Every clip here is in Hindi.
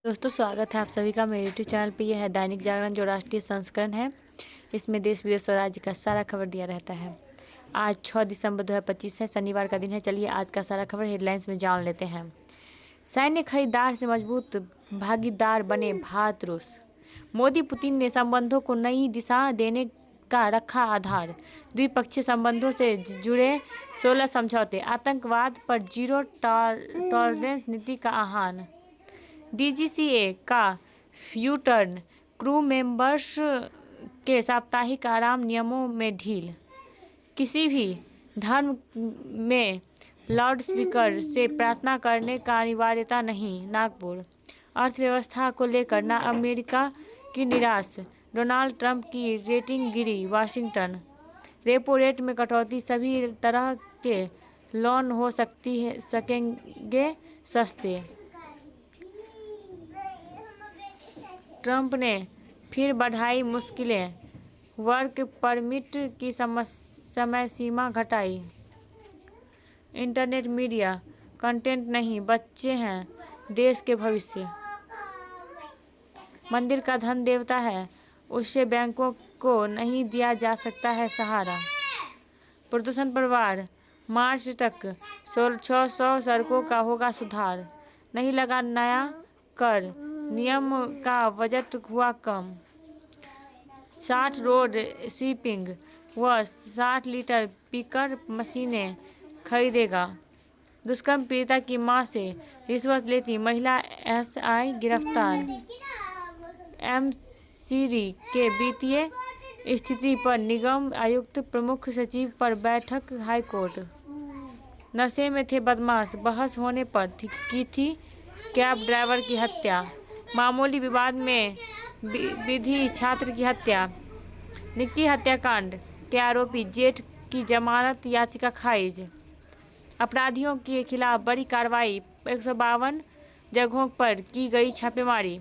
दोस्तों, स्वागत है आप सभी का मेरे यूट्यूब चैनल पे। यह है दैनिक जागरण जो राष्ट्रीय संस्करण है। इसमें देश विदेश और राज्य का सारा खबर दिया रहता है। आज 6 दिसंबर 2025 है, शनिवार का दिन है। चलिए आज का सारा खबर हेडलाइंस में जान लेते हैं। सैन्य खरीदार से मजबूत भागीदार बने भारत रूस। मोदी पुतिन ने संबंधों को नई दिशा देने का रखा आधार। द्विपक्षीय संबंधों से जुड़े 16 समझौते। आतंकवाद पर जीरो टॉलरेंस नीति का आह्वान। डीजीसीए का यू टर्न। क्रू मेंबर्स के साप्ताहिक आराम नियमों में ढील। किसी भी धर्म में लाउडस्पीकर से प्रार्थना करने का अनिवार्यता नहीं। नागपुर। अर्थव्यवस्था को लेकर अमेरिका की निराश। डोनाल्ड ट्रंप की रेटिंग गिरी। वाशिंगटन। रेपो रेट में कटौती। सभी तरह के लोन हो सकेंगे सस्ते। ट्रंप ने फिर बढ़ाई मुश्किलें। वर्क परमिट की समय सीमा घटाई। इंटरनेट मीडिया कंटेंट नहीं, बच्चे हैं देश के भविष्य। मंदिर का धन देवता है, उससे बैंकों को नहीं दिया जा सकता है सहारा। प्रदूषण पर वार। मार्च तक 600 सड़कों का होगा सुधार। नहीं लगा नया कर, नियम का बजट हुआ कम। 60 रोड स्वीपिंग व 60 लीटर पिकर मशीनें खरीदेगा। दुष्कर्म पीड़िता की मां से रिश्वत लेती महिला एसआई गिरफ्तार। एमसीडी के वित्तीय स्थिति पर निगम आयुक्त प्रमुख सचिव पर बैठक। हाईकोर्ट। नशे में थे बदमाश, बहस होने पर की थी कैब ड्राइवर की हत्या। मामूली विवाद में विधि छात्र की हत्या। निक्की हत्याकांड के आरोपी जेठ की जमानत याचिका खारिज। अपराधियों के खिलाफ बड़ी कार्रवाई। 152 जगहों पर की गई छापेमारी।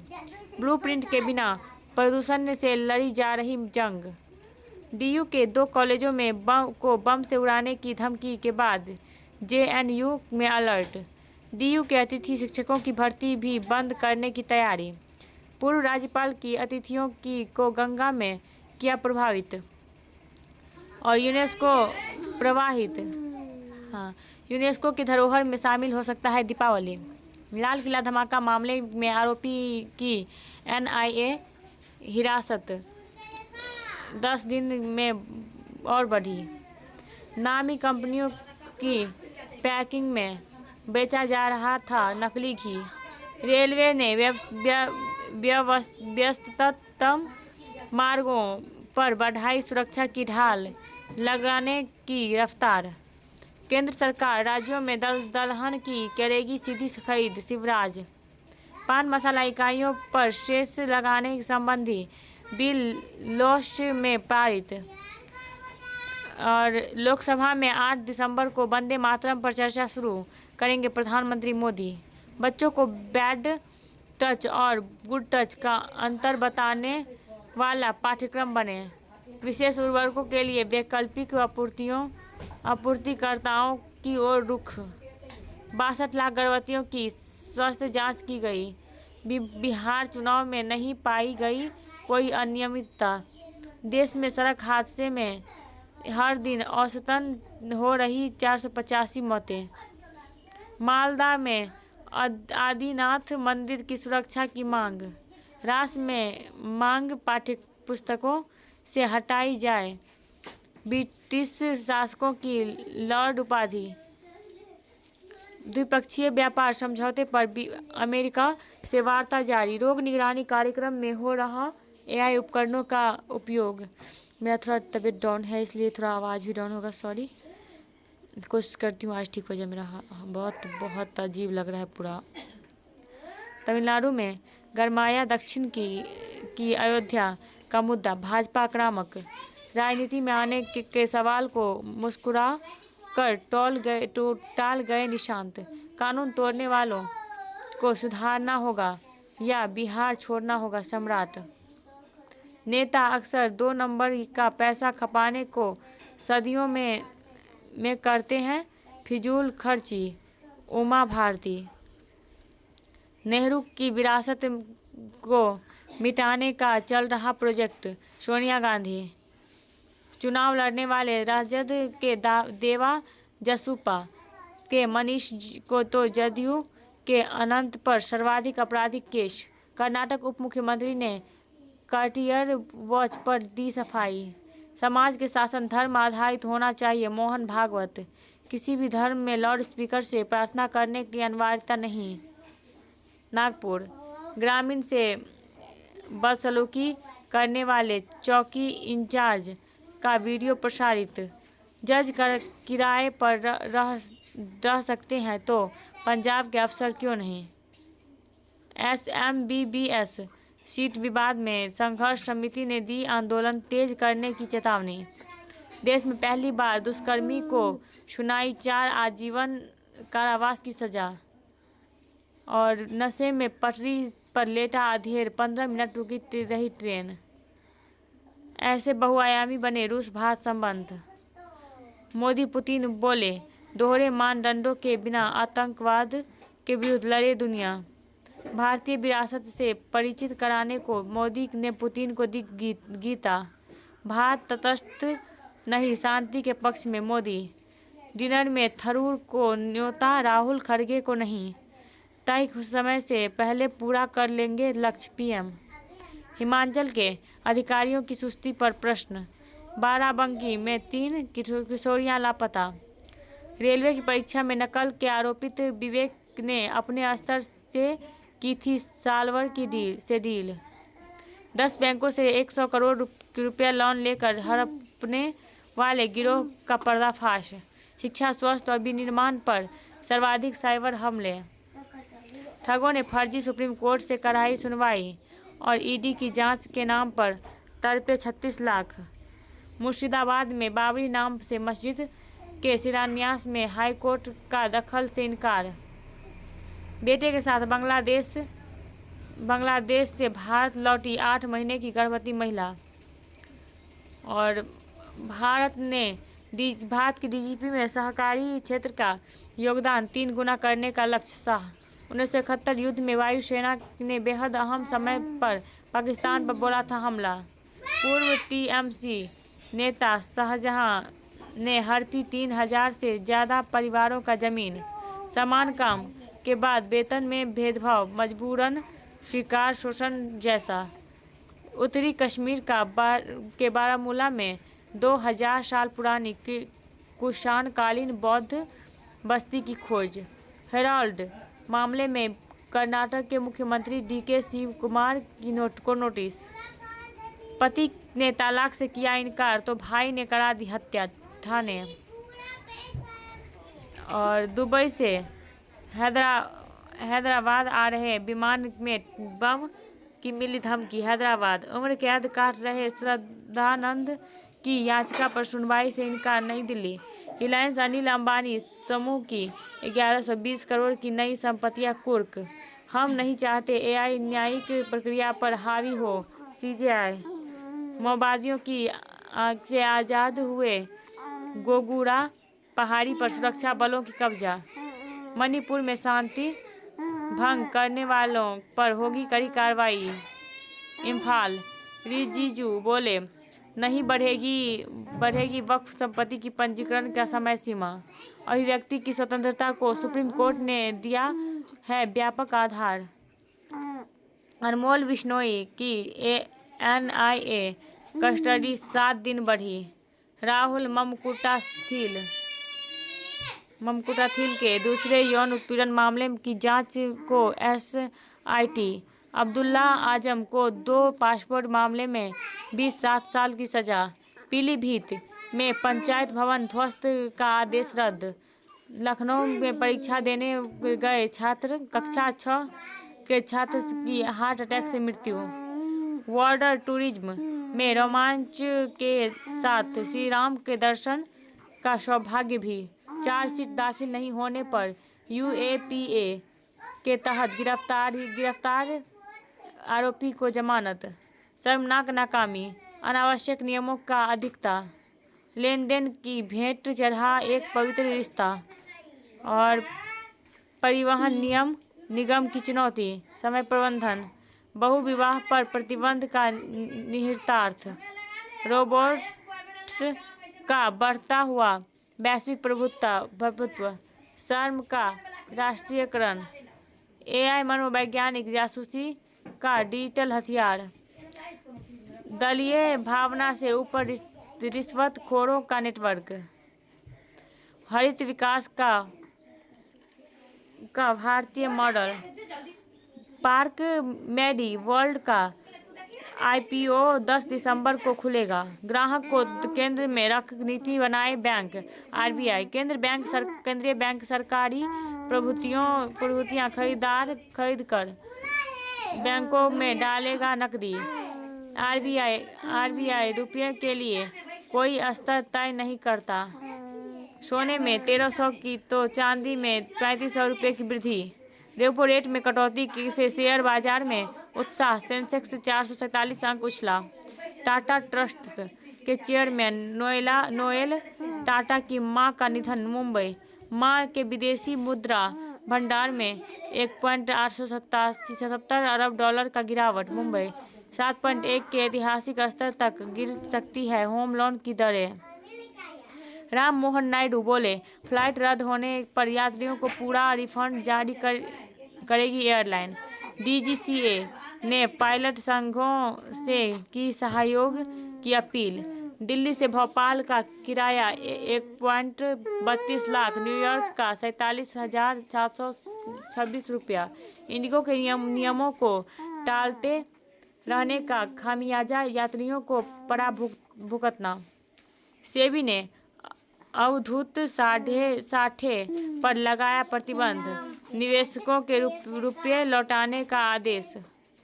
ब्लूप्रिंट के बिना प्रदूषण से लड़ी जा रही जंग। डीयू के 2 कॉलेजों में बम से उड़ाने की धमकी के बाद जेएनयू में अलर्ट। डीयू के अतिथि शिक्षकों की भर्ती भी बंद करने की तैयारी। पूर्व राज्यपाल की अतिथियों को गंगा में किया प्रभावित और यूनेस्को प्रवाहित। यूनेस्को की धरोहर में शामिल हो सकता है दीपावली। लाल किला धमाका मामले में आरोपी की एनआईए हिरासत 10 दिन में और बढ़ी। नामी कंपनियों की पैकिंग में बेचा जा रहा था नकली घी। रेलवे ने व्यस्ततम मार्गों पर बढ़ाई सुरक्षा की ढाल लगाने की रफ्तार। केंद्र सरकार राज्यों में दलहन की करेगी सीधी खरीद। शिवराज। पान मसाला इकाइयों पर सेस लगाने संबंधी बिल लोकसभा में पारित। और लोकसभा में 8 दिसंबर को वंदे मातरम पर चर्चा शुरू करेंगे प्रधानमंत्री मोदी। बच्चों को बैड टच और गुड टच का अंतर बताने वाला पाठ्यक्रम बने। विशेष उर्वरकों के लिए वैकल्पिक आपूर्तिकर्ताओं की ओर रुख। 62 लाख गर्भवतियों की स्वास्थ्य जांच की गई। बिहार चुनाव में नहीं पाई गई कोई अनियमितता। देश में सड़क हादसे में हर दिन औसतन हो रही 485 मौतें। मालदा में आदिनाथ मंदिर की सुरक्षा की मांग। राष्ट्र में मांग पाठ्य पुस्तकों से हटाई जाए। ब्रिटिश शासकों की लॉर्ड उपाधि। द्विपक्षीय व्यापार समझौते पर अमेरिका से वार्ता जारी। रोग निगरानी कार्यक्रम में हो रहा एआई उपकरणों का उपयोग। मेरा थोड़ा तबीयत डाउन है इसलिए थोड़ा आवाज़ भी डाउन होगा, सॉरी। कोशिश करती हूँ आज ठीक हो जाए मेरा। बहुत अजीब लग रहा है पूरा। तमिलनाडु में गरमाया दक्षिण की अयोध्या का मुद्दा। भाजपा आक्रामक। राजनीति में आने के सवाल को मुस्कुरा कर टाल गए निशांत। कानून तोड़ने वालों को सुधारना होगा या बिहार छोड़ना होगा। सम्राट। नेता अक्सर 2 नंबर का पैसा खपाने को सदियों में करते हैं फिजूल खर्ची। उमा भारती। नेहरू की विरासत को मिटाने का चल रहा प्रोजेक्ट। सोनिया गांधी। चुनाव लड़ने वाले राजद के देवा जसुपा के मनीष को तो जदयू के अनंत पर सर्वाधिक आपराधिक केस। कर्नाटक उप मुख्यमंत्री ने कार्टियर वॉच पर दी सफाई। समाज के शासन धर्म आधारित होना चाहिए। मोहन भागवत। किसी भी धर्म में लाउड स्पीकर से प्रार्थना करने की अनिवार्यता नहीं। नागपुर। ग्रामीण से बदसलूकी करने वाले चौकी इंचार्ज का वीडियो प्रसारित। जज किराए पर रह सकते हैं तो पंजाब के अफसर क्यों नहीं। SMBBS सीट विवाद में संघर्ष समिति ने दी आंदोलन तेज करने की चेतावनी। देश में पहली बार दुष्कर्मी को सुनाई 4 आजीवन कारावास की सजा। और नशे में पटरी पर लेटा अधेड़ 15 मिनट रुकी रही ट्रेन। ऐसे बहुआयामी बने रूस भारत संबंध। मोदी पुतिन बोले दोहरे मानदंडों के बिना आतंकवाद के विरुद्ध लड़े दुनिया। भारतीय विरासत से परिचित कराने को मोदी ने पुतिन को दी गीता। भारत तटस्थ नहीं, शांति के पक्ष में मोदी। डिनर में थरूर को न्योता, राहुल खड़गे को नहीं। तय समय से पहले पूरा कर लेंगे लक्ष्य। PM। हिमाचल के अधिकारियों की सुस्ती पर प्रश्न। बाराबंकी में 3 किशोरियां लापता। रेलवे की परीक्षा में नकल के आरोपित विवेक ने अपने स्तर से की थी सालवर की डील। 10 बैंकों से 100 करोड़ रुपया लोन लेकर हड़पने वाले गिरोह का पर्दाफाश। शिक्षा, स्वास्थ्य और विनिर्माण पर सर्वाधिक साइबर हमले। ठगों ने फर्जी सुप्रीम कोर्ट से कराई सुनवाई और ED की जांच के नाम पर तड़पे 36 लाख। मुर्शिदाबाद में बाबरी नाम से मस्जिद के शिलान्यास में हाईकोर्ट का दखल से इनकार। बेटे के साथ बांग्लादेश से भारत लौटी 8 महीने की गर्भवती महिला। और भारत की DGP में सहकारी क्षेत्र का योगदान 3 गुना करने का लक्ष्य। शाह। 1971 युद्ध में वायुसेना ने बेहद अहम समय पर पाकिस्तान पर बोला था हमला। पूर्व TMC नेता शाहजहां ने हड़पी 3000 से ज़्यादा परिवारों का जमीन। समान काम के बाद वेतन में भेदभाव मजबूरन स्वीकार शोषण जैसा। उत्तरी कश्मीर के बारामूला में 2000 साल पुरानी कुषाणकालीन बौद्ध बस्ती की खोज। हेराल्ड मामले में कर्नाटक के मुख्यमंत्री DK शिव कुमार को नोटिस। पति ने तलाक से किया इनकार तो भाई ने करा दी हत्या। ठाणे। और दुबई से हैदराबाद आ रहे विमान में बम की मिली धमकी। हैदराबाद। उम्र कैद काट रहे श्रद्धानंद की याचिका पर सुनवाई से इनकार। नई दिल्ली। रिलायंस अनिल अंबानी समूह की 1120 करोड़ की नई संपत्तियां कुर्क। हम नहीं चाहते AI न्यायिक प्रक्रिया पर हावी हो। CJI। माओवादियों की आग से आज़ाद हुए गोगुरा पहाड़ी पर सुरक्षा बलों की कब्जा। मणिपुर में शांति भंग करने वालों पर होगी कड़ी कार्रवाई। इम्फाल। रिजिजू बोले नहीं बढ़ेगी वक्फ संपत्ति की पंजीकरण का समय सीमा। अभिव्यक्ति की स्वतंत्रता को सुप्रीम कोर्ट ने दिया है व्यापक आधार। अनमोल बिश्नोई की NIA कस्टडी 7 दिन बढ़ी। राहुल ममकुटाथिल के दूसरे यौन उत्पीड़न मामले की जांच को SIT। अब्दुल्ला आजम को 2 पासपोर्ट मामले में 7 साल की सजा। पीलीभीत में पंचायत भवन ध्वस्त का आदेश रद्द। लखनऊ में परीक्षा देने गए छात्र कक्षा 6 के छात्र की हार्ट अटैक से मृत्यु। वाटर टूरिज्म में रोमांच के साथ श्री राम के दर्शन का सौभाग्य भी। चार्जशीट दाखिल नहीं होने पर UAPA के तहत गिरफ्तार आरोपी को जमानत। शर्मनाक नाकामी। अनावश्यक नियमों का अधिकता। लेन देन की भेंट चढ़ा एक पवित्र रिश्ता। और परिवहन नियम निगम की चुनौती, समय प्रबंधन, बहुविवाह पर प्रतिबंध का निहितार्थ, रोबोट्स का बढ़ता हुआ वैश्विक प्रभुत्व, शर्म का राष्ट्रीयकरण, एआई मनोवैज्ञानिक जासूसी का डिजिटल हथियार, दलीय भावना से ऊपर रिश्वतखोरों का नेटवर्क, हरित विकास का भारतीय मॉडल, पार्क मेडी वर्ल्ड का आईपीओ 10 दिसंबर को खुलेगा, ग्राहक को केंद्र में रख नीति बनाए बैंक, आरबीआई, केंद्रीय बैंक सरकारी प्रभूतियां खरीद कर बैंकों में डालेगा नकदी, आरबीआई रुपये के लिए कोई स्तर तय नहीं करता, सोने में 1300 की तो चांदी में 3500 रुपये की वृद्धि, रेपो रेट में कटौती से शेयर बाजार में उत्साह, सेंसेक्स 447 अंक उछला, टाटा ट्रस्ट के चेयरमैन नोएल टाटा की मां का निधन, मुंबई, मां के विदेशी मुद्रा भंडार में 1.877 अरब डॉलर का गिरावट, मुंबई, 7.1 के ऐतिहासिक स्तर तक गिर सकती है होम लोन की दरें, राम मोहन नायडू बोले फ्लाइट रद्द होने पर यात्रियों को पूरा रिफंड जारी करेगी एयरलाइन, डीजीसीए ने पायलट संघों से की सहयोग की अपील, दिल्ली से भोपाल का किराया 1.32 लाख, न्यूयॉर्क का 47,726 रुपया, इंडिगो के नियमों को टालते रहने का खामियाजा यात्रियों को पड़ा भुगतना, सेबी ने अवधूत साठे पर लगाया प्रतिबंध, निवेशकों के रुपये लौटाने का आदेश,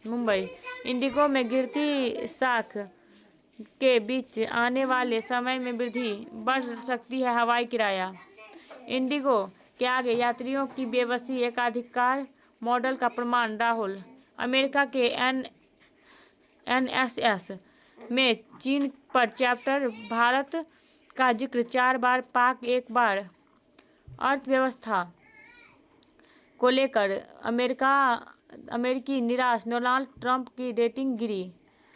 मुंबई, इंडिगो में गिरती साख के बीच आने वाले समय में वृद्धि, बढ़ सकती है हवाई किराया, इंडिगो के आगे यात्रियों की बेबसी एकाधिकार मॉडल का प्रमाण, राहुल, अमेरिका के एनएसएस में चीन पर चैप्टर, भारत का जिक्र 4 बार, पाक 1 बार, अर्थव्यवस्था को लेकर अमेरिकी निराश, डोनाल्ड ट्रंप की रेटिंग गिरी,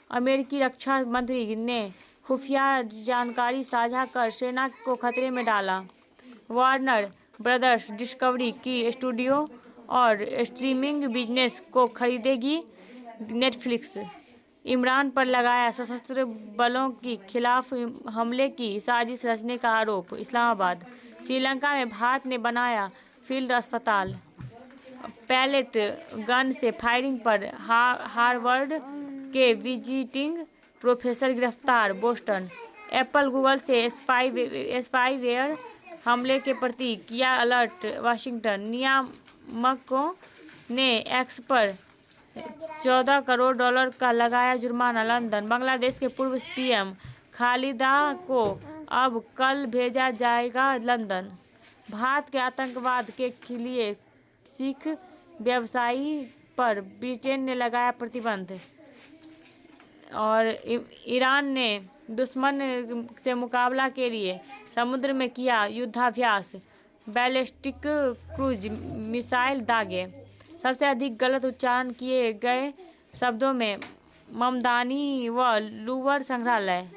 अमेरिकी रक्षा मंत्री ने खुफिया जानकारी साझा कर सेना को खतरे में डाला, वार्नर ब्रदर्स डिस्कवरी की स्टूडियो और स्ट्रीमिंग बिजनेस को खरीदेगी नेटफ्लिक्स, इमरान पर लगाया सशस्त्र बलों के खिलाफ हमले की साजिश रचने का आरोप, इस्लामाबाद, श्रीलंका में भारत ने बनाया फील्ड अस्पताल, पैलेट गन से फायरिंग पर हार्वर्ड के विजिटिंग प्रोफेसर गिरफ्तार, बोस्टन, एप्पल गूगल से स्पाईवेयर हमले के प्रति किया अलर्ट, वाशिंगटन, नियामकों ने एक्स पर 14 करोड़ डॉलर का लगाया जुर्माना, लंदन, बांग्लादेश के पूर्व पीएम खालिदा को अब कल भेजा जाएगा लंदन, भारत के आतंकवाद के लिए सिख व्यवसायी पर ब्रिटेन ने लगाया प्रतिबंध, और ईरान ने दुश्मन से मुकाबला के लिए समुद्र में किया युद्धाभ्यास, बैलिस्टिक क्रूज मिसाइल दागे, सबसे अधिक गलत उच्चारण किए गए शब्दों में ममदानी व लूवर संग्रहालय,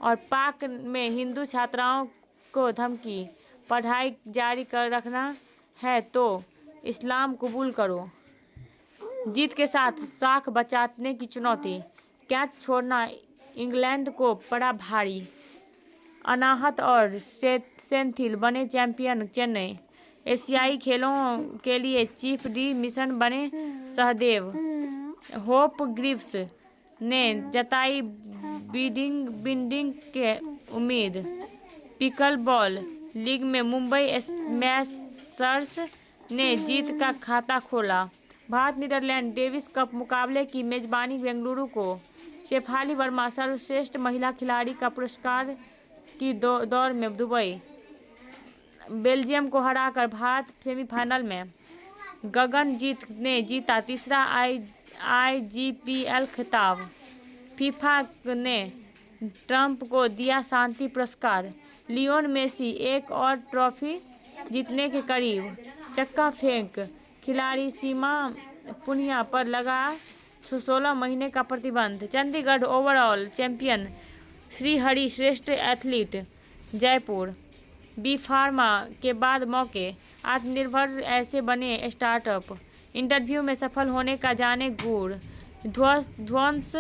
और पाक में हिंदू छात्राओं को धमकी, पढ़ाई जारी कर रखना है तो इस्लाम कबूल करो, जीत के साथ साख बचाने की चुनौती, कैच छोड़ना इंग्लैंड को पड़ा भारी, अनाहत और सेंथिल बने चैंपियन, चेन्नई, एशियाई खेलों के लिए चीफ डी मिशन बने सहदेव, होप ग्रिव्स ने जताई बिल्डिंग के उम्मीद, पिकल बॉल लीग में मुंबई स्मैशर्स ने जीत का खाता खोला, भारत नीदरलैंड डेविस कप मुकाबले की मेजबानी बेंगलुरु को, शेफाली वर्मा सर्वश्रेष्ठ महिला खिलाड़ी का पुरस्कार की दौड़ में दुबई, बेल्जियम को हराकर भारत सेमीफाइनल में, गगनजीत ने जीता तीसरा आईजीपीएल खिताब, फीफा ने ट्रंप को दिया शांति पुरस्कार, लियोन मेसी एक और ट्रॉफी जीतने के करीब, चक्का फेंक खिलाड़ी सीमा पुनिया पर लगा 16 महीने का प्रतिबंध। चंडीगढ़ ओवरऑल चैंपियन श्रीहरि श्रेष्ठ एथलीट जयपुर। बी फार्मा के बाद मौके, आत्मनिर्भर ऐसे बने स्टार्टअप। इंटरव्यू में सफल होने का जाने गुर। ध्वंस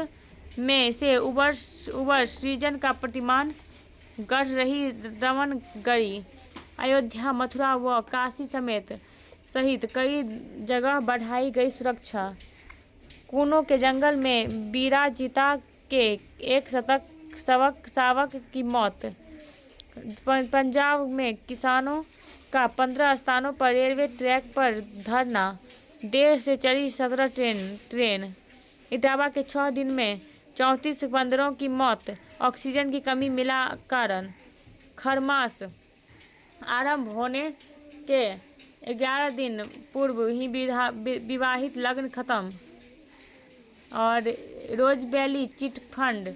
में से उबर सृजन का प्रतिमान गढ़ रही रमन गढ़ी। अयोध्या, मथुरा व काशी सहित कई जगह बढ़ाई गई सुरक्षा। कूनो के जंगल में बीरा चीता के एक शावक की मौत। पंजाब में किसानों का 15 स्थानों पर रेलवे ट्रैक पर धरना। देर से चली 17 ट्रेन। इटावा के 6 दिन में 34 बंदरों की मौत, ऑक्सीजन की कमी मिला कारण। खरमास आरंभ होने के 11 दिन पूर्व ही विवाहित लगन खत्म। और रोजबेली चिट फंड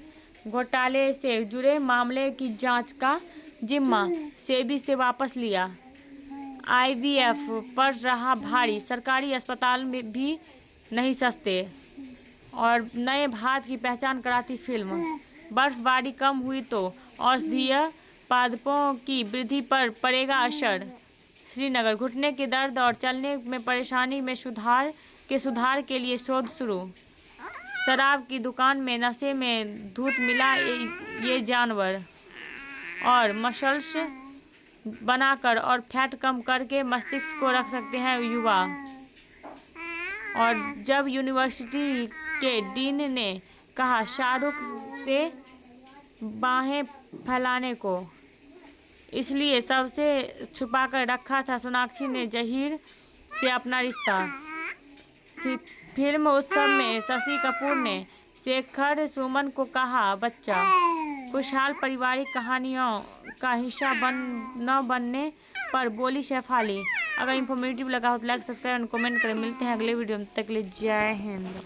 घोटाले से जुड़े मामले की जांच का जिम्मा सेबी से वापस लिया। IVF पर रहा भारी, सरकारी अस्पताल में भी नहीं सस्ते। और नए भारत की पहचान कराती फिल्म। बर्फबारी कम हुई तो औषधीय पादपों की वृद्धि पर पड़ेगा असर। श्रीनगर, घुटने के दर्द और चलने में परेशानी में सुधार के लिए शोध शुरू। शराब की दुकान में नशे में धूत मिला ये जानवर। और मसल्स बनाकर और फैट कम करके मस्तिष्क को रख सकते हैं युवा। और जब यूनिवर्सिटी के डीन ने कहा शाहरुख से बाहें फैलाने को, इसलिए सबसे छुपाकर रखा था सोनाक्षी ने जहीर से अपना रिश्ता। फिल्म उत्सव में शशि कपूर ने शेखर सुमन को कहा बच्चा। खुशहाल पारिवारिक कहानियों का हिस्सा न बनने पर बोली शेफाली। अगर इन्फॉर्मेटिव लगा हो तो लाइक, सब्सक्राइब और कमेंट करें। मिलते हैं अगले वीडियो में, तब तक के लिए जय हिंद।